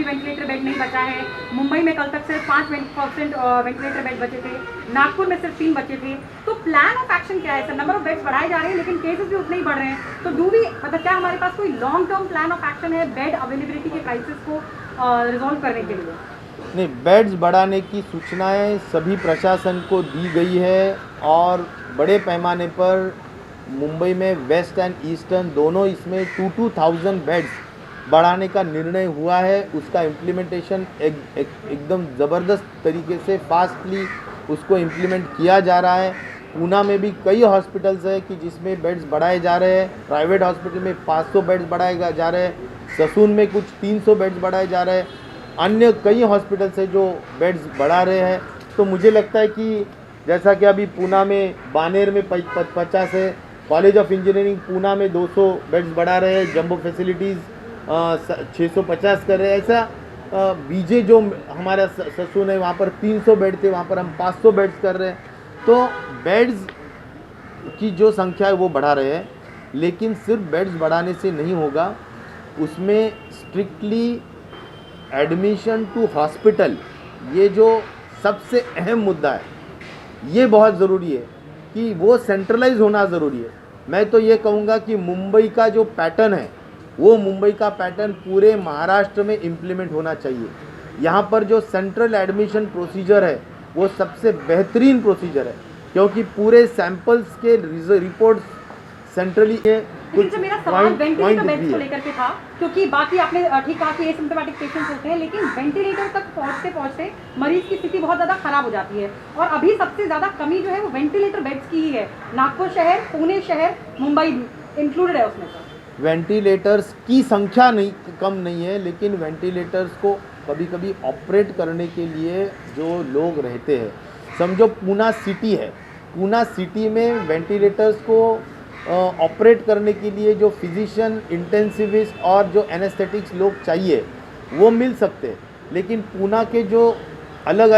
भी ventilator bed नहीं बचा है। मुंबई में कल तक सिर्फ 5% वेंटिलेटर बेड बचे थे, नागपुर में सिर्फ 3 बचे थे। तो प्लान ऑफ एक्शन क्या है सर? नंबर ऑफ बेड्स बढ़ाए जा रहे हैं लेकिन केसेस भी उतने ही बढ़ रहे हैं। तो मतलब क्या हमारे पास कोई long term plan of action है बेड अवेलेबिलिटी के क्राइसिस को रिजॉल्व करने के लिए? नहीं, बेड्स बढ़ाने की सूचनाएं सभी प्रशासन को दी गई है और बड़े पैमाने पर मुंबई में वेस्ट एंड ईस्टर्न दोनों इसमें 2,000 बेड्स बढ़ाने का निर्णय हुआ है। उसका इम्प्लीमेंटेशन एकदम ज़बरदस्त तरीके से फास्टली उसको इम्प्लीमेंट किया जा रहा है। पूना में भी कई हॉस्पिटल्स है कि जिसमें बेड्स बढ़ाए जा रहे हैं। प्राइवेट हॉस्पिटल में 500 बेड्स बढ़ाए जा रहे हैं, ससून में कुछ 300 बेड्स बढ़ाए जा रहे हैं, अन्य कई हॉस्पिटल्स है जो बेड्स बढ़ा रहे हैं। तो मुझे लगता है कि जैसा कि अभी पूना में बानेर में 50 है, कॉलेज ऑफ इंजीनियरिंग पूना में 200 बेड्स बढ़ा रहे हैं, जंबो फैसिलिटीज़ 650 कर रहे हैं। ऐसा बीजे जो हमारा ससून है वहाँ पर 300 बेड थे, वहाँ पर हम 500 बेड्स कर रहे हैं। तो बेड्स की जो संख्या है वो बढ़ा रहे हैं, लेकिन सिर्फ बेड्स बढ़ाने से नहीं होगा, उसमें स्ट्रिक्टली एडमिशन टू हॉस्पिटल, ये जो सबसे अहम मुद्दा है, ये बहुत ज़रूरी है कि वो सेंट्रलाइज होना ज़रूरी है। मैं तो ये कहूँगा कि मुंबई का जो पैटर्न है वो मुंबई का पैटर्न पूरे महाराष्ट्र में इम्प्लीमेंट होना चाहिए। यहाँ पर जो सेंट्रल एडमिशन प्रोसीजर है वो सबसे बेहतरीन प्रोसीजर है, क्योंकि पूरे सैंपल्स के रिपोर्ट्स सेंट्रली लेकिन सर मेरा सवाल वेंटिलेटर बेड्स को लेकर के था, क्योंकि बाकी आपने ठीक कहा कि एसिम्प्टोमेटिक पेशेंट्स होते हैं, लेकिन वेंटिलेटर तक पहुंचते मरीज की स्थिति बहुत ज़्यादा खराब हो जाती है। और अभी सबसे ज़्यादा कमी जो है वो वेंटिलेटर बेड्स की ही है। नागपुर शहर, पुणे शहर, मुंबई भी इंक्लूडेड है उसमें सर। वेंटिलेटर्स की संख्या नहीं कम नहीं है, लेकिन वेंटिलेटर्स को कभी कभी ऑपरेट करने के लिए जो लोग रहते हैं, समझो पूना सिटी है, पूना सिटी में वेंटिलेटर्स को ऑपरेट करने के लिए जो फिजिशियन, इंटेंसिविस्ट और जो एनेस्थेटिक्स लोग चाहिए वो मिल सकते हैं। लेकिन पूना के जो अलग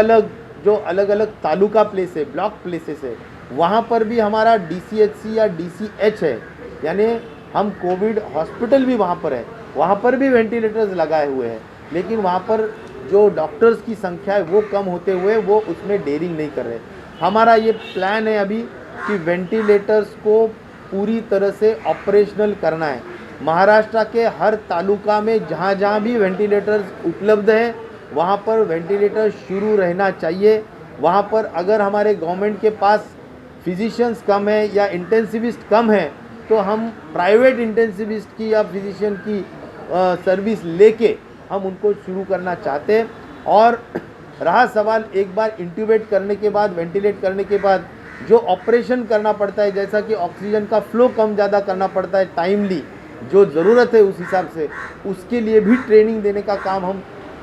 अलग तालुका प्लेस है, ब्लॉक प्लेसेस है, वहाँ पर भी हमारा DCHC या DCH है, यानी हम कोविड हॉस्पिटल भी वहाँ पर है, वहाँ पर भी वेंटिलेटर्स लगाए हुए हैं, लेकिन वहाँ पर जो डॉक्टर्स की संख्या है वो कम होते हुए वो उसमें डेयरिंग नहीं कर रहे। हमारा ये प्लान है अभी कि वेंटिलेटर्स को पूरी तरह से ऑपरेशनल करना है। महाराष्ट्र के हर तालुका में जहाँ जहाँ भी वेंटिलेटर्स उपलब्ध है वहाँ पर वेंटिलेटर शुरू रहना चाहिए। वहाँ पर अगर हमारे गवर्नमेंट के पास फिजिशियंस कम है या इंटेंसिविस्ट कम है तो हम प्राइवेट इंटेंसिविस्ट की या फिजिशियन की सर्विस लेके हम उनको शुरू करना चाहते हैं। और रहा सवाल एक बार इंट्यूबेट करने के बाद, वेंटिलेट करने के बाद जो ऑपरेशन करना पड़ता है, जैसा कि ऑक्सीजन का फ्लो कम ज़्यादा करना पड़ता है टाइमली, जो ज़रूरत है उस हिसाब से, उसके लिए भी ट्रेनिंग देने का काम हम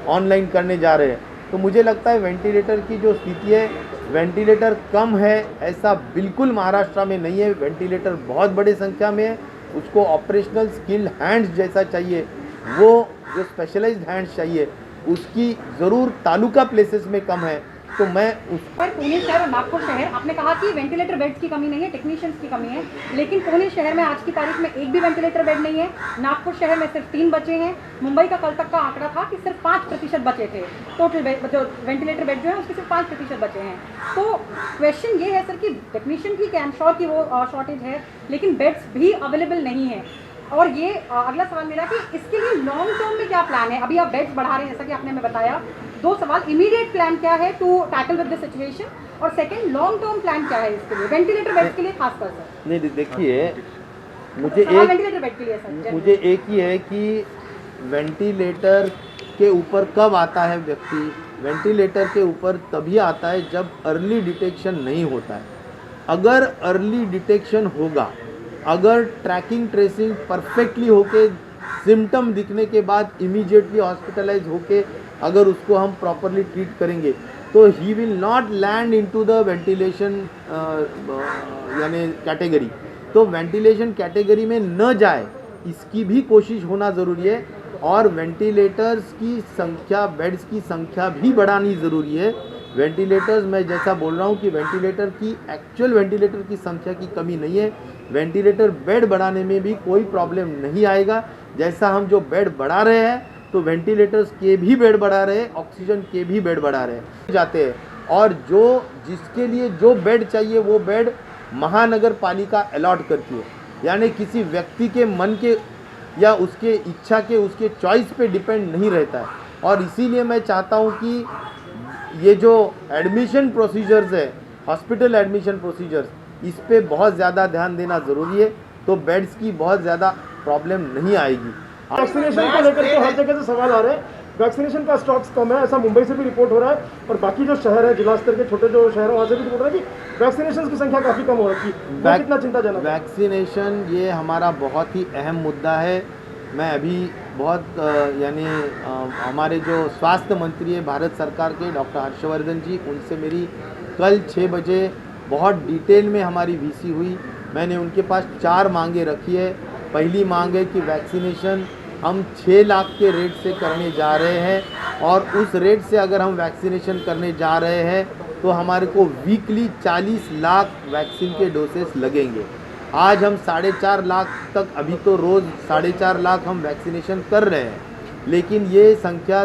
ऑनलाइन करने जा रहे हैं। तो मुझे लगता है वेंटिलेटर की जो स्थिति है, वेंटिलेटर कम है ऐसा बिल्कुल महाराष्ट्र में नहीं है। वेंटिलेटर बहुत बड़ी संख्या में है, उसको ऑपरेशनल स्किल्ड हैंड्स जैसा चाहिए, वो जो स्पेशलाइज्ड हैंड्स चाहिए, उसकी ज़रूर तालुका प्लेसेस में कम है। तो मैं उस पर पुणे शहर और नागपुर शहर, आपने कहा कि वेंटिलेटर बेड्स की कमी नहीं है, टेक्नीशियंस की कमी है, लेकिन पुणे शहर में आज की तारीख में एक भी वेंटिलेटर बेड नहीं है। नागपुर शहर में सिर्फ 3 बचे हैं। मुंबई का कल तक का आंकड़ा था कि सिर्फ 5% बचे थे। टोटल जो वेंटिलेटर बेड जो है उसके सिर्फ 5% बचे हैं। तो क्वेश्चन ये है सर कि टेक्नीशियन की आई एम श्योर कि वो शॉर्टेज है, लेकिन बेड्स भी अवेलेबल नहीं है। और ये अगला सवाल मेरा कि इसके लिए लॉन्ग टर्म में क्या प्लान है? अभी आप बेड्स बढ़ा रहे हैं जैसा कि आपने हमें बताया, 2 सवाल, इमीडिएट प्लान क्या है to tackle with the situation, और सेकंड लॉन्ग टर्म प्लान क्या है इसके लिए वेंटिलेटर बेड्स के लिए खासकर सर? नहीं, देखिए वेंटिलेटर बेड के लिए सर मुझे एक ही है कि वेंटिलेटर के ऊपर कब आता है व्यक्ति, वेंटिलेटर के ऊपर तभी आता है जब अर्ली डिटेक्शन नहीं होता है। अगर अर्ली डिटेक्शन होगा, अगर ट्रैकिंग ट्रेसिंग परफेक्टली होके सिम्टम दिखने के बाद इमीडिएटली हॉस्पिटलाइज होके अगर उसको हम प्रॉपरली ट्रीट करेंगे तो he will not land into the ventilation यानी कैटेगरी। तो वेंटिलेशन कैटेगरी में न जाए इसकी भी कोशिश होना ज़रूरी है, और वेंटिलेटर्स की संख्या, बेड्स की संख्या भी बढ़ानी ज़रूरी है। वेंटिलेटर्स, मैं जैसा बोल रहा हूँ कि वेंटिलेटर की एक्चुअल वेंटिलेटर की संख्या की कमी नहीं है, वेंटिलेटर बेड बढ़ाने में भी कोई प्रॉब्लम नहीं आएगा। जैसा हम जो बेड बढ़ा रहे हैं तो वेंटिलेटर्स के भी बेड बढ़ा रहे हैं, ऑक्सीजन के भी बेड बढ़ा रहे हैं जाते हैं। और जो जिसके लिए जो बेड चाहिए वो बेड महानगर पालिका अलॉट करती है, यानी किसी व्यक्ति के मन के या उसके इच्छा के उसके चॉइस पे डिपेंड नहीं रहता है। और इसीलिए मैं चाहता हूँ कि ये जो एडमिशन प्रोसीजर्स है, हॉस्पिटल एडमिशन प्रोसीजर्स, इस पे बहुत ज़्यादा ध्यान देना ज़रूरी है, तो बेड्स की बहुत ज़्यादा प्रॉब्लम नहीं आएगी। वैक्सीनेशन को लेकर के हर जगह से सवाल आ रहे हैं, वैक्सीनेशन का स्टॉक्स कम है, ऐसा मुंबई से भी रिपोर्ट हो रहा है और बाकी जो शहर है, जिला स्तर के छोटे जो शहर है वहाँ से भी रिपोर्ट हो रहा है कि वैक्सीनेशन की संख्या काफ़ी कम हो रखी है। कितना चिंताजनक है? वैक्सीनेशन ये हमारा बहुत ही अहम मुद्दा है। मैं अभी बहुत हमारे जो स्वास्थ्य मंत्री है भारत सरकार के डॉक्टर हर्षवर्धन जी, उनसे मेरी कल 6 बजे बहुत डिटेल में हमारी वीसी हुई। मैंने उनके पास 4 मांगे रखी है। पहली मांग है कि वैक्सीनेशन हम 6 लाख के रेट से करने जा रहे हैं और उस रेट से अगर हम वैक्सीनेशन करने जा रहे हैं तो हमारे को वीकली 40 लाख वैक्सीन के डोसेस लगेंगे। आज हम 4.5 लाख तक, अभी तो रोज़ 4.5 लाख हम वैक्सीनेशन कर रहे हैं, लेकिन ये संख्या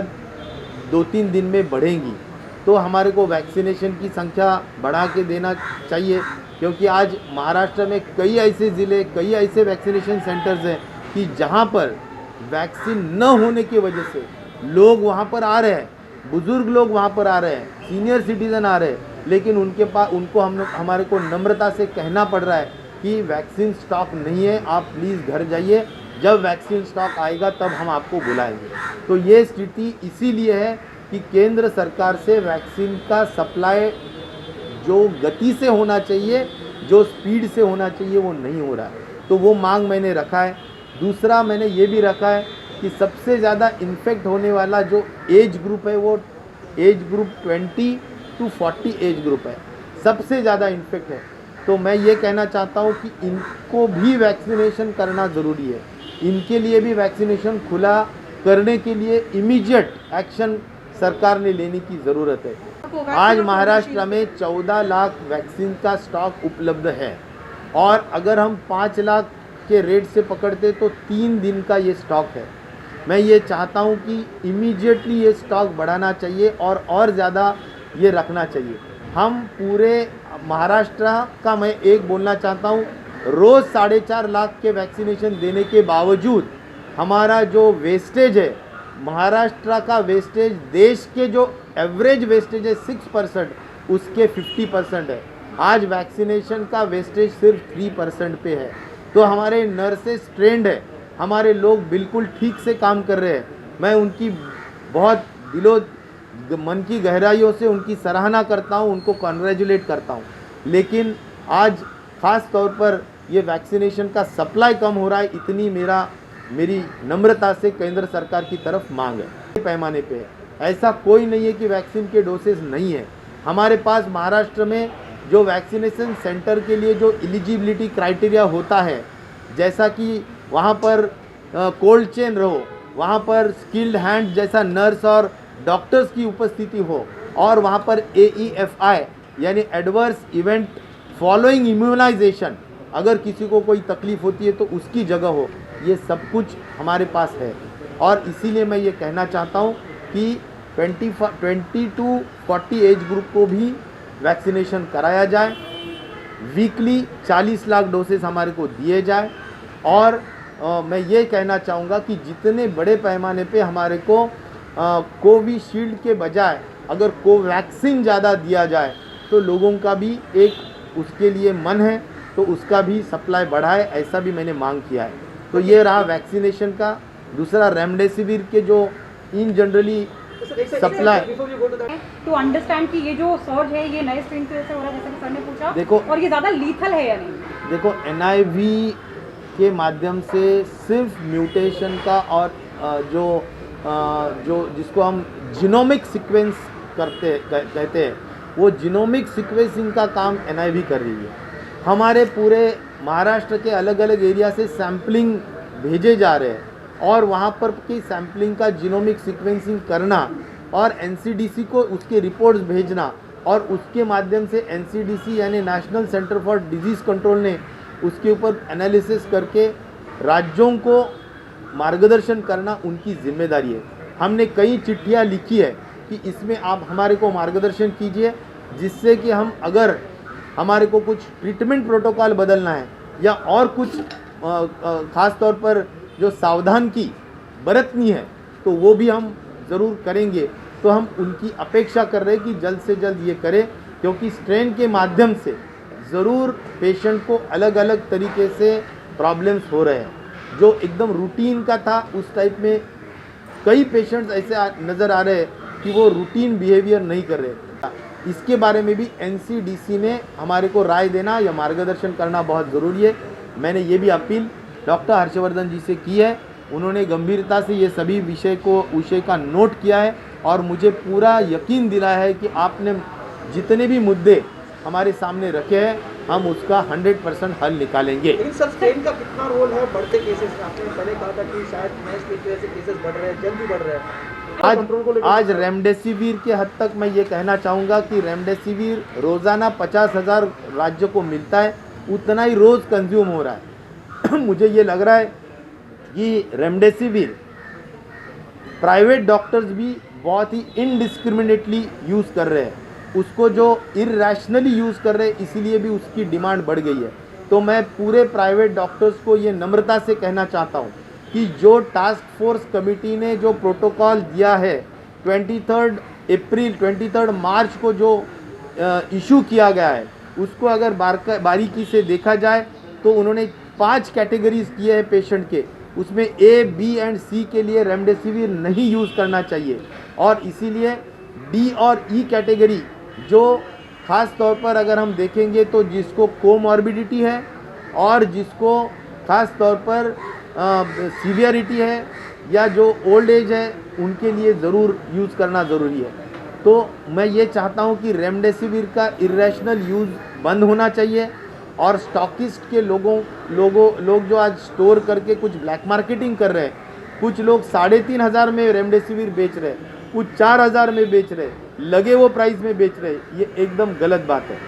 2-3 दिन में बढ़ेगी। तो हमारे को वैक्सीनेशन की संख्या बढ़ा के देना चाहिए, क्योंकि आज महाराष्ट्र में कई ऐसे ज़िले, कई ऐसे वैक्सीनेशन सेंटर्स हैं कि जहाँ पर वैक्सीन न होने की वजह से लोग वहाँ पर आ रहे हैं, बुज़ुर्ग लोग वहाँ पर आ रहे हैं, सीनियर सिटीज़न आ रहे हैं, लेकिन उनको हमारे को नम्रता से कहना पड़ रहा है कि वैक्सीन स्टॉक नहीं है, आप प्लीज़ घर जाइए, जब वैक्सीन स्टॉक आएगा तब हम आपको बुलाएंगे। तो ये स्थिति इसीलिए है कि केंद्र सरकार से वैक्सीन का सप्लाई जो गति से होना चाहिए, जो स्पीड से होना चाहिए, वो नहीं हो रहा है। तो वो मांग मैंने रखा है। दूसरा मैंने ये भी रखा है कि सबसे ज़्यादा इन्फेक्ट होने वाला जो एज ग्रुप है वो age group 20 to 40 age group है, सबसे ज़्यादा इन्फेक्ट है। तो मैं ये कहना चाहता हूँ कि इनको भी वैक्सीनेशन करना ज़रूरी है। इनके लिए भी वैक्सीनेशन खुला करने के लिए इमीडिएट एक्शन सरकार ने लेने की ज़रूरत है। आज महाराष्ट्र में 14 लाख वैक्सीन का स्टॉक उपलब्ध है और अगर हम 5 लाख के रेट से पकड़ते तो 3 दिन का ये स्टॉक है। मैं ये चाहता हूँ कि इमीडिएटली ये स्टॉक बढ़ाना चाहिए और ज़्यादा ये रखना चाहिए। हम पूरे महाराष्ट्र का मैं एक बोलना चाहता हूँ, रोज़ 4.5 लाख के वैक्सीनेशन देने के बावजूद हमारा जो वेस्टेज है, महाराष्ट्र का वेस्टेज देश के जो एवरेज वेस्टेज है 6%, उसके 50% है। आज वैक्सीनेशन का वेस्टेज सिर्फ 3% पे है। तो हमारे नर्सेस ट्रेंड है, हमारे लोग बिल्कुल ठीक से काम कर रहे हैं। मैं उनकी बहुत मन की गहराइयों से उनकी सराहना करता हूं, उनको कॉन्ग्रेचुलेट करता हूं। लेकिन आज ख़ास तौर पर ये वैक्सीनेशन का सप्लाई कम हो रहा है, इतनी मेरी नम्रता से केंद्र सरकार की तरफ मांग है। पैमाने पे है, ऐसा कोई नहीं है कि वैक्सीन के डोसेज नहीं है। हमारे पास महाराष्ट्र में जो वैक्सीनेशन सेंटर के लिए जो एलिजिबिलिटी क्राइटेरिया होता है, जैसा कि वहाँ पर कोल्ड चेन रहो, वहाँ पर स्किल्ड हैंड जैसा नर्स और डॉक्टर्स की उपस्थिति हो, और वहाँ पर AEFI यानी एडवर्स इवेंट फॉलोइंग इम्यूनाइजेशन, अगर किसी को कोई तकलीफ़ होती है तो उसकी जगह हो, ये सब कुछ हमारे पास है। और इसीलिए मैं ये कहना चाहता हूँ कि 20 to 40 एज ग्रुप को भी वैक्सीनेशन कराया जाए, वीकली 40 लाख डोसेस हमारे को दिए जाए। और मैं ये कहना चाहूँगा कि जितने बड़े पैमाने पे हमारे को कोविशील्ड के बजाय अगर कोवैक्सीन ज़्यादा दिया जाए तो लोगों का भी एक उसके लिए मन है, तो उसका भी सप्लाई बढ़ाए, ऐसा भी मैंने मांग किया है। तो ये रहा वैक्सीनेशन का। दूसरा रेमडेसिविर के जो इन जनरली सप्लाई टू अंडरस्टैंड कि ये जो सर्ज है ये नए स्ट्रेन की वजह से हो रहा है, जैसे कि सर ने पूछा, देखो, और ये ज़्यादा लीथल है या नहीं? देखो, NIV के माध्यम से सिर्फ म्यूटेशन का और जो जिसको हम जीनोमिक सीक्वेंस कहते हैं, वो जीनोमिक सीक्वेंसिंग का काम NIV कर रही है। हमारे पूरे महाराष्ट्र के अलग अलग एरिया से सैम्पलिंग भेजे जा रहे हैं और वहाँ पर की सैम्पलिंग का जीनोमिक सीक्वेंसिंग करना और NCDC को उसके रिपोर्ट्स भेजना, और उसके माध्यम से NCDC यानी national centre for disease control ने उसके ऊपर एनालिसिस करके राज्यों को मार्गदर्शन करना उनकी जिम्मेदारी है। हमने कई चिट्ठियाँ लिखी है कि इसमें आप हमारे को मार्गदर्शन कीजिए, जिससे कि हम अगर हमारे को कुछ ट्रीटमेंट प्रोटोकॉल बदलना है या और कुछ ख़ास तौर पर जो सावधान की बरतनी है तो वो भी हम ज़रूर करेंगे। तो हम उनकी अपेक्षा कर रहे हैं कि जल्द से जल्द ये करें, क्योंकि स्ट्रेन के माध्यम से ज़रूर पेशेंट को अलग अलग तरीके से प्रॉब्लम्स हो रहे हैं। जो एकदम रूटीन का था उस टाइप में कई पेशेंट्स ऐसे नज़र आ रहे हैं कि वो रूटीन बिहेवियर नहीं कर रहे। इसके बारे में भी एनसीडीसी ने हमारे को राय देना या मार्गदर्शन करना बहुत ज़रूरी है। मैंने ये भी अपील डॉक्टर हर्षवर्धन जी से की है, उन्होंने गंभीरता से ये सभी विषय का नोट किया है और मुझे पूरा यकीन दिलाया है कि आपने जितने भी मुद्दे हमारे सामने रखे हैं हम उसका 100% हल निकालेंगे। इन सब स्ट्रेन का कितना रोल है बढ़ते केसेस में? आपने पहले कहा था कि शायद मैच की वजह से केसेस बढ़ रहे हैं, जल्द भी बढ़ रहे हैं। आज रेमडेसिविर के हद तक मैं ये कहना चाहूँगा कि रेमडेसिविर रोज़ाना 50,000 राज्यों को मिलता है, उतना ही रोज़ कंज्यूम हो रहा है। मुझे ये लग रहा है कि रेमडेसिविर प्राइवेट डॉक्टर्स भी बहुत ही इनडिस्क्रिमिनेटली यूज़ कर रहे हैं, उसको जो इरैशनली यूज़ कर रहे हैं, इसीलिए भी उसकी डिमांड बढ़ गई है। तो मैं पूरे प्राइवेट डॉक्टर्स को ये नम्रता से कहना चाहता हूँ कि जो टास्क फोर्स कमेटी ने जो प्रोटोकॉल दिया है 23 मार्च को जो इशू किया गया है, उसको अगर बारीकी से देखा जाए तो उन्होंने 5 कैटेगरीज किए हैं पेशेंट के, उसमें ए, बी एंड सी के लिए रेमडेसिविर नहीं यूज़ करना चाहिए। और इसीलिए डी और ई कैटेगरी जो ख़ास तौर पर अगर हम देखेंगे तो जिसको कोमॉर्बिडिटी है और जिसको ख़ास तौर पर सीवियरिटी है या जो ओल्ड एज है, उनके लिए ज़रूर यूज़ करना ज़रूरी है। तो मैं ये चाहता हूँ कि रेमडेसिविर का इरेशनल यूज़ बंद होना चाहिए और स्टॉकिस्ट के लोग जो आज स्टोर करके कुछ ब्लैक मार्केटिंग कर रहे हैं, कुछ लोग 3,500 में रेमडेसिविर बेच रहे हैं, कुछ 4,000 में बेच रहे, लगे वो प्राइस में बेच रहे, ये एकदम गलत बात है।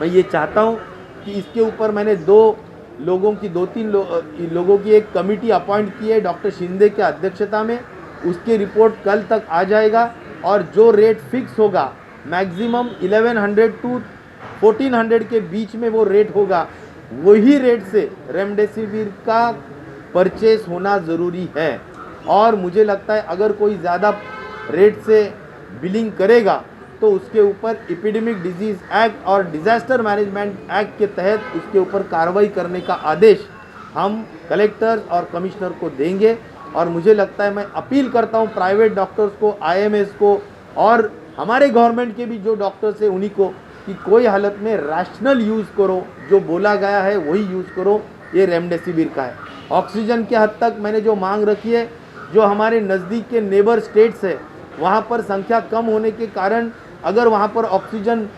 मैं ये चाहता हूँ कि इसके ऊपर मैंने 2-3 लोगों की एक कमेटी अपॉइंट की है डॉक्टर शिंदे के अध्यक्षता में, उसकी रिपोर्ट कल तक आ जाएगा और जो रेट फिक्स होगा मैक्सिमम 1100 टू 1400 के बीच में वो रेट होगा, वही रेट से रेमडेसिविर का परचेस होना ज़रूरी है। और मुझे लगता है अगर कोई ज़्यादा रेट से बिलिंग करेगा तो उसके ऊपर एपिडेमिक डिजीज़ एक्ट और डिज़ास्टर मैनेजमेंट एक्ट के तहत उसके ऊपर कार्रवाई करने का आदेश हम कलेक्टर्स और कमिश्नर को देंगे। और मुझे लगता है, मैं अपील करता हूं प्राइवेट डॉक्टर्स को, आईएमएस को और हमारे गवर्नमेंट के भी जो डॉक्टर्स हैं उन्हीं को, कि कोई हालत में रैशनल यूज़ करो, जो बोला गया है वही यूज़ करो। ये रेमडेसिविर का है। ऑक्सीजन के हद तक मैंने जो मांग रखी है, जो हमारे नज़दीक के नेबर स्टेट्स है वहाँ पर संख्या कम होने के कारण अगर वहाँ पर ऑक्सीजन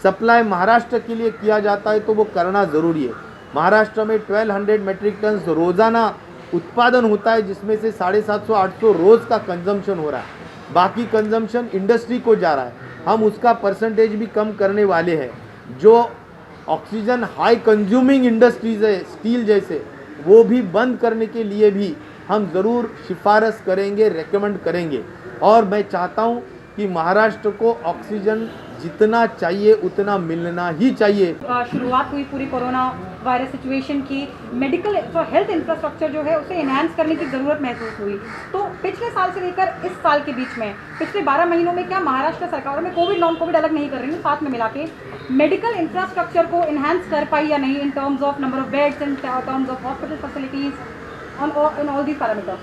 सप्लाई महाराष्ट्र के लिए किया जाता है तो वो करना ज़रूरी है। महाराष्ट्र में 1200 मेट्रिक टन रोज़ाना उत्पादन होता है, जिसमें से 750-800 रोज़ का कंजम्पशन हो रहा है, बाकी कंजम्पशन इंडस्ट्री को जा रहा है। हम उसका परसेंटेज भी कम करने वाले हैं। जो ऑक्सीजन हाई कंज्यूमिंग इंडस्ट्रीज़ है, स्टील जैसे, वो भी बंद करने के लिए भी हम ज़रूर सिफारिश करेंगे, रेकमेंड करेंगे। और मैं चाहता हूं कि महाराष्ट्र को ऑक्सीजन जितना चाहिए उतना मिलना ही चाहिए। शुरुआत हुई पूरी कोरोना वायरस सिचुएशन की, मेडिकल हेल्थ इंफ्रास्ट्रक्चर जो है उसे एनहांस करने की ज़रूरत महसूस हुई। तो पिछले साल से लेकर इस साल के बीच में पिछले 12 महीनों में क्या महाराष्ट्र सरकार में कोविड नॉन कोविड अलग नहीं कर रही हूँ, साथ में मिला के मेडिकल इंफ्रास्ट्रक्चर को एनहांस कर पाई या नहीं, in terms of number of beds, in terms of hospital facilities, in all these parameters?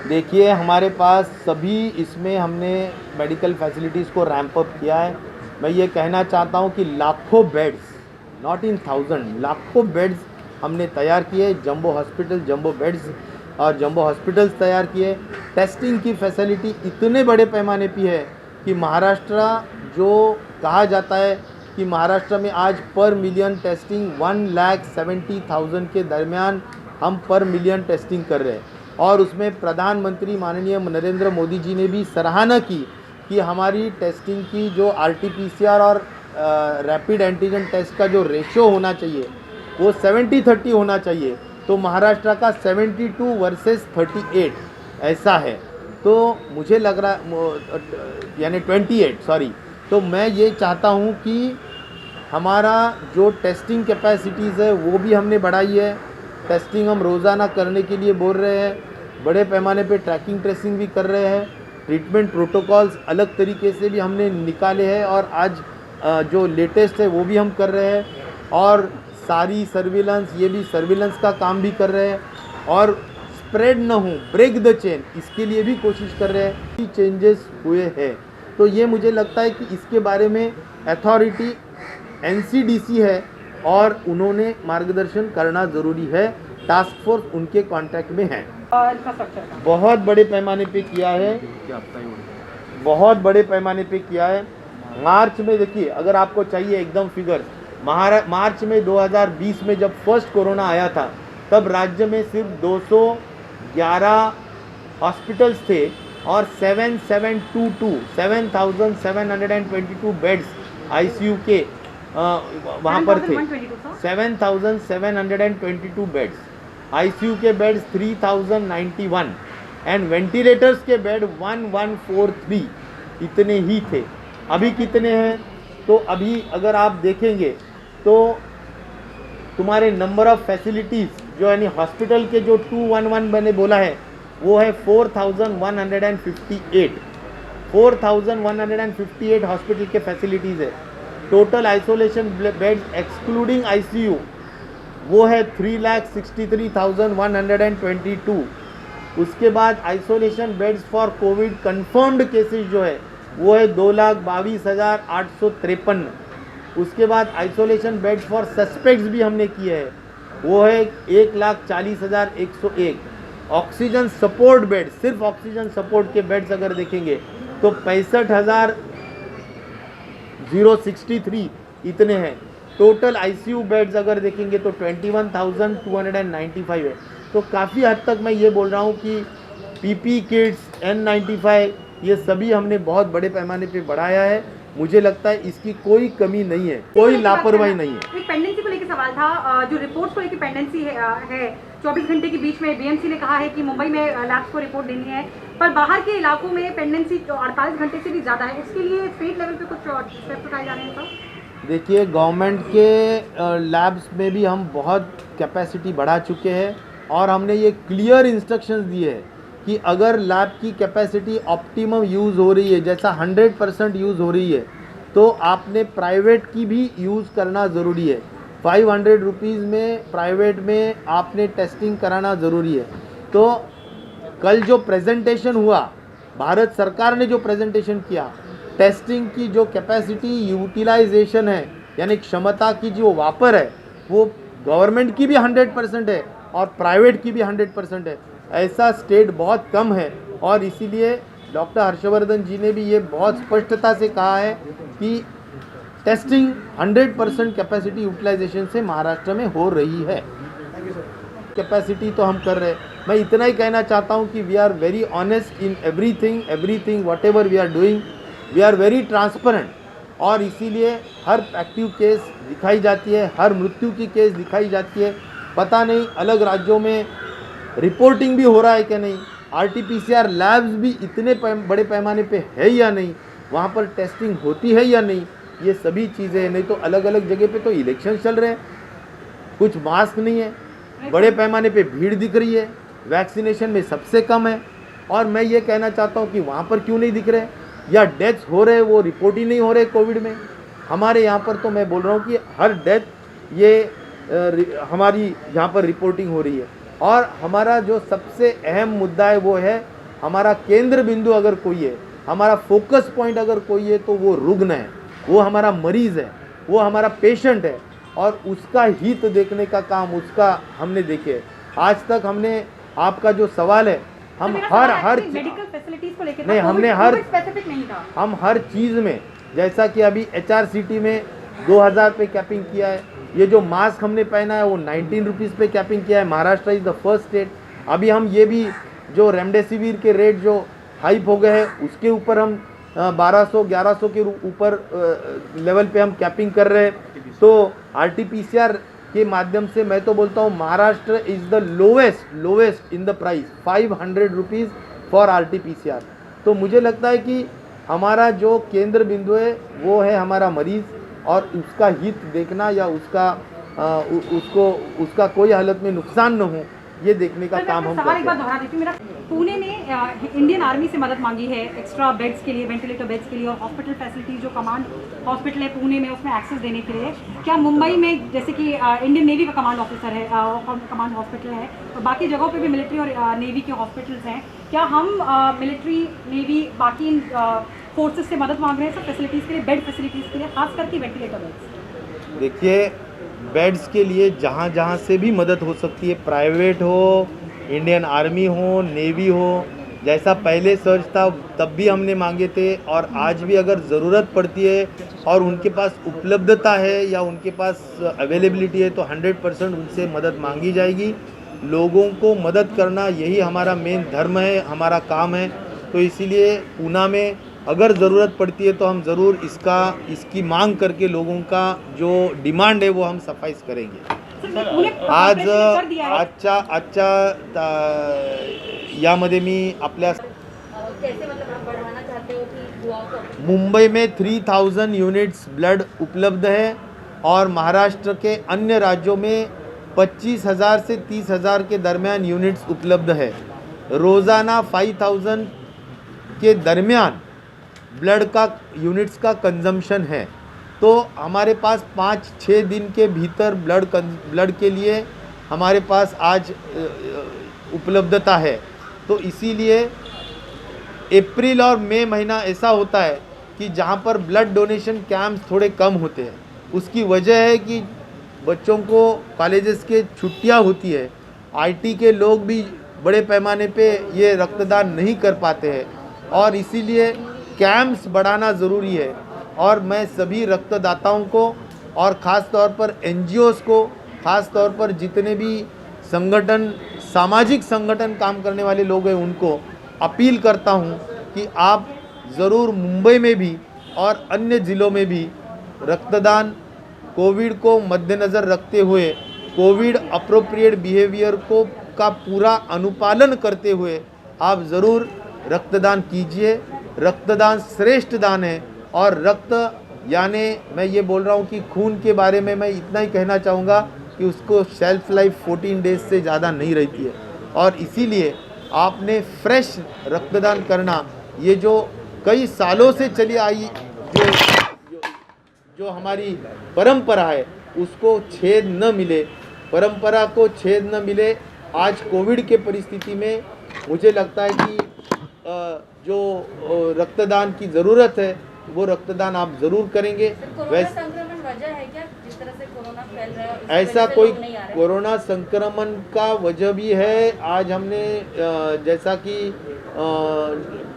देखिए, हमारे पास सभी इसमें हमने मेडिकल फैसिलिटीज़ को रैंप अप किया है। मैं ये कहना चाहता हूँ कि लाखों बेड्स, नॉट इन 1000, लाखों बेड्स हमने तैयार किए, जंबो बेड्स और जंबो हॉस्पिटल्स तैयार किए। टेस्टिंग की फैसिलिटी इतने बड़े पैमाने पे है कि महाराष्ट्र, जो कहा जाता है कि महाराष्ट्र में आज पर मिलियन टेस्टिंग 1,70,000 के दरमियान हम पर मिलियन टेस्टिंग कर रहे हैं। और उसमें प्रधानमंत्री माननीय नरेंद्र मोदी जी ने भी सराहना की कि हमारी टेस्टिंग की जो RT-PCR और रैपिड एंटीजन टेस्ट का जो रेशो होना चाहिए वो 70-30 होना चाहिए। तो महाराष्ट्र का 72 वर्सेस 38 ऐसा है। तो मुझे लग रहा यानी 28 सॉरी, तो मैं ये चाहता हूँ कि हमारा जो टेस्टिंग कैपेसिटीज़ है वो भी हमने बढ़ाई है। टेस्टिंग हम रोज़ाना करने के लिए बोल रहे हैं, बड़े पैमाने पे ट्रैकिंग ट्रेसिंग भी कर रहे हैं, ट्रीटमेंट प्रोटोकॉल्स अलग तरीके से भी हमने निकाले हैं और आज जो लेटेस्ट है वो भी हम कर रहे हैं, और सारी सर्विलेंस, ये भी सर्विलेंस का काम भी कर रहे हैं, और स्प्रेड न हो, ब्रेक द चेन, इसके लिए भी कोशिश कर रहे हैं कि चेंजेस हुए हैं। तो ये मुझे लगता है कि इसके बारे में अथॉरिटी NCDC है और उन्होंने मार्गदर्शन करना ज़रूरी है। टास्क फोर्स उनके कांटेक्ट में है। इंफ्रास्ट्रक्चर का बहुत बड़े पैमाने पे किया है, बहुत बड़े पैमाने पे किया है। मार्च में देखिए, अगर आपको चाहिए एकदम फिगर, मार्च में 2020 में जब फर्स्ट कोरोना आया था तब राज्य में सिर्फ 211 हॉस्पिटल्स थे और 7,722 बेड्स ICU के वहाँ पर थे। 7,722 बेड्स, ICU के बेड्स 3,091 एंड वेंटिलेटर्स के बेड 1,143 इतने ही थे। अभी कितने हैं? तो अभी अगर आप देखेंगे तो तुम्हारे नंबर ऑफ फैसिलिटीज़ जो यानी हॉस्पिटल के जो 211 मैंने बोला है वो है 4,158 4,158 हॉस्पिटल के फैसिलिटीज़ है। Total isolation beds excluding ICU वो है 3,63,122। उसके बाद isolation beds for Covid confirmed cases जो है वो है 2,22,853। उसके बाद आइसोलेशन बेड्स फॉर सस्पेक्ट्स भी हमने किए हैं, वो है 1,40,101। ऑक्सीजन सपोर्ट बेड, सिर्फ ऑक्सीजन सपोर्ट के बेड्स अगर देखेंगे तो 65,063 इतने हैं। टोटल ICU बेड्स अगर देखेंगे तो 21,295 है। तो काफ़ी हद तक मैं ये बोल रहा हूँ कि PP किट्स, N95 ये सभी हमने बहुत बड़े पैमाने पे बढ़ाया है। मुझे लगता है इसकी कोई कमी नहीं है, कोई लापरवाही नहीं है। एक पेंडेंसी को लेकर सवाल था, जो रिपोर्ट्स को लेकर पेंडेंसी है 24 घंटे के बीच में BMC ने कहा है कि मुंबई में लैब्स को रिपोर्ट देनी है, पर बाहर के इलाकों में पेंडेंसी 48 घंटे से भी ज़्यादा है। उसके लिए स्टेट लेवल पे कुछ स्टेप्स उठाए जा रहे हैं सर? देखिए, गवर्नमेंट के लैब्स में भी हम बहुत कैपेसिटी बढ़ा चुके हैं और हमने ये क्लियर इंस्ट्रक्शंस दिए हैं कि अगर लैब की कैपेसिटी ऑप्टिमम यूज़ हो रही है, जैसा 100% यूज़ हो रही है, तो आपने प्राइवेट की भी यूज़ करना ज़रूरी है। 500 रुपीज़ में प्राइवेट में आपने टेस्टिंग कराना ज़रूरी है। तो कल जो प्रेजेंटेशन हुआ, भारत सरकार ने जो प्रेजेंटेशन किया, टेस्टिंग की जो कैपेसिटी यूटिलाइजेशन है यानी क्षमता की जो वापर है वो गवर्नमेंट की भी 100% है और प्राइवेट की भी 100% है। ऐसा स्टेट बहुत कम है और इसीलिए डॉक्टर हर्षवर्धन जी ने भी ये बहुत स्पष्टता से कहा है कि टेस्टिंग 100% कैपेसिटी यूटिलाइजेशन से महाराष्ट्र में हो रही है। कैपेसिटी तो हम कर रहे हैं। मैं इतना ही कहना चाहता हूँ कि we are very honest in everything whatever we are doing, we are very transparent, और इसीलिए हर एक्टिव केस दिखाई जाती है, हर मृत्यु की केस दिखाई जाती है। पता नहीं अलग राज्यों में रिपोर्टिंग भी हो रहा है कि नहीं, RT-PCR लैब्स भी इतने बड़े पैमाने पे है या नहीं, वहाँ पर टेस्टिंग होती है या नहीं, ये सभी चीज़ें। नहीं तो अलग अलग जगह पे तो इलेक्शन चल रहे हैं, कुछ मास्क नहीं है, बड़े पैमाने पे भीड़ दिख रही है, वैक्सीनेशन में सबसे कम है, और मैं ये कहना चाहता हूँ कि वहाँ पर क्यों नहीं दिख रहे, या डेथ्स हो रहे वो रिपोर्ट ही नहीं हो रहे कोविड में। हमारे यहाँ पर तो मैं बोल रहा हूँ कि हर डेथ ये हमारी यहाँ पर रिपोर्टिंग हो रही है। और हमारा जो सबसे अहम मुद्दा है वो है हमारा केंद्र बिंदु अगर कोई है, हमारा फोकस पॉइंट अगर कोई है तो वो रुग्ण है, वो हमारा मरीज़ है, वो हमारा पेशेंट है, और उसका हित देखने का काम उसका हमने देखे। आज तक हमने, आपका जो सवाल है, हम हर मेडिकल फैसिलिटीज को लेकर नहीं, हमने हर स्पेसिफिक नहीं था, हम हर चीज़ में, जैसा कि अभी HRCT में 2000 पे कैपिंग किया है, ये जो मास्क हमने पहना है वो 19 रुपीज़ पे कैपिंग किया है। Maharashtra is the first state. अभी हम ये भी जो रेमडेसिविर के रेट जो हाइप हो गए हैं उसके ऊपर हम 1200-1100 के ऊपर लेवल पे हम कैपिंग कर रहे हैं। तो RT-PCR के माध्यम से मैं तो बोलता हूँ Maharashtra is the lowest in the price, 500 rupees for RT-PCR। तो मुझे लगता है कि हमारा जो केंद्र बिंदु है वो है हमारा मरीज़, और उसका हित देखना या उसका कोई हालत में नुकसान न हो, ये देखने का काम हम सवाल एक करते बार हैं। दोहरा देती हूँ। मेरा पुणे ने इंडियन आर्मी से मदद मांगी है एक्स्ट्रा बेड्स के लिए, वेंटिलेटर बेड्स के लिए, और हॉस्पिटल फैसिलिटीज जो कमांड हॉस्पिटल है पुणे में उसमें एक्सेस देने के लिए। क्या मुंबई में जैसे कि इंडियन नेवी का कमांड ऑफिसर है, कमांड हॉस्पिटल है, और बाकी जगहों पे भी मिलिट्री और नेवी के हॉस्पिटल्स हैं, क्या हम मिलिट्री नेवी बाकी फोर्सेस से मदद मांग रहे हैं सब फैसिलिटीज़ के लिए, बेड फैसिलिटीज़ के लिए, खास करके वेंटिलेटर बेड्स? देखिए, बेड्स के लिए जहाँ जहाँ से भी मदद हो सकती है, प्राइवेट हो, इंडियन आर्मी हो, नेवी हो, जैसा पहले सर्च था तब भी हमने मांगे थे, और आज भी अगर ज़रूरत पड़ती है और उनके पास उपलब्धता है या उनके पास अवेलेबिलिटी है तो 100% उनसे मदद मांगी जाएगी। लोगों को मदद करना यही हमारा मेन धर्म है, हमारा काम है। तो इसीलिए पूना में अगर ज़रूरत पड़ती है तो हम ज़रूर इसकी मांग करके लोगों का जो डिमांड है वो हम सफाइज करेंगे। आज आजच्या यामध्ये मी आपल्या कैसे मतलब आप बढ़ाना चाहते हो कि युवाओं को? मुंबई में 3000 यूनिट्स ब्लड उपलब्ध है, और महाराष्ट्र के अन्य राज्यों में 25,000 से 30,000 के दरमियान यूनिट्स उपलब्ध है। रोज़ाना 5000 के दरमियान ब्लड का यूनिट्स का कंजम्पशन है। तो हमारे पास 5-6 दिन के भीतर ब्लड के लिए हमारे पास आज उपलब्धता है। तो इसीलिए अप्रैल और मई महीना ऐसा होता है कि जहाँ पर ब्लड डोनेशन कैंप्स थोड़े कम होते हैं। उसकी वजह है कि बच्चों को कॉलेजेस के छुट्टियाँ होती है, IT के लोग भी बड़े पैमाने पे ये रक्तदान नहीं कर पाते हैं, और इसीलिए कैंप्स बढ़ाना ज़रूरी है। और मैं सभी रक्तदाताओं को, और ख़ास तौर पर NGOs को, ख़ास तौर पर जितने भी संगठन, सामाजिक संगठन काम करने वाले लोग हैं, उनको अपील करता हूं कि आप ज़रूर मुंबई में भी और अन्य ज़िलों में भी रक्तदान, कोविड को मद्देनज़र रखते हुए, कोविड अप्रोप्रिएट बिहेवियर का पूरा अनुपालन करते हुए आप ज़रूर रक्तदान कीजिए। रक्तदान श्रेष्ठ दान है, और रक्त यानी मैं ये बोल रहा हूँ कि खून के बारे में मैं इतना ही कहना चाहूँगा कि उसको शेल्फ लाइफ 14 डेज से ज़्यादा नहीं रहती है, और इसीलिए आपने फ्रेश रक्तदान करना, ये जो कई सालों से चली आई जो हमारी परंपरा है, उसको छेद न मिले, परंपरा को छेद न मिले। आज कोविड के परिस्थिति में मुझे लगता है कि जो रक्तदान की ज़रूरत है वो रक्तदान आप ज़रूर करेंगे। कोरोना संक्रमण वजह है क्या जिस तरह से कोरोना फैल रहा है? ऐसा कोई कोरोना संक्रमण का वजह भी है। आज हमने जैसा कि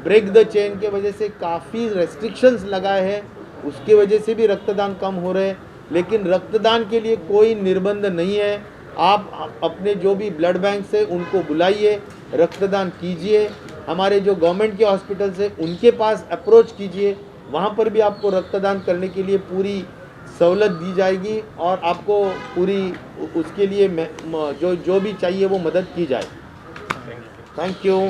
ब्रेक द चेन के वजह से काफ़ी रेस्ट्रिक्शंस लगाए हैं, उसके वजह से भी रक्तदान कम हो रहे हैं। लेकिन रक्तदान के लिए कोई निर्बंध नहीं है। आप अपने जो भी ब्लड बैंक से उनको बुलाइए, रक्तदान कीजिए। हमारे जो गवर्नमेंट के हॉस्पिटल्स हैं उनके पास अप्रोच कीजिए, वहाँ पर भी आपको रक्तदान करने के लिए पूरी सहूलत दी जाएगी, और आपको पूरी उसके लिए जो भी चाहिए वो मदद की जाए। Thank you.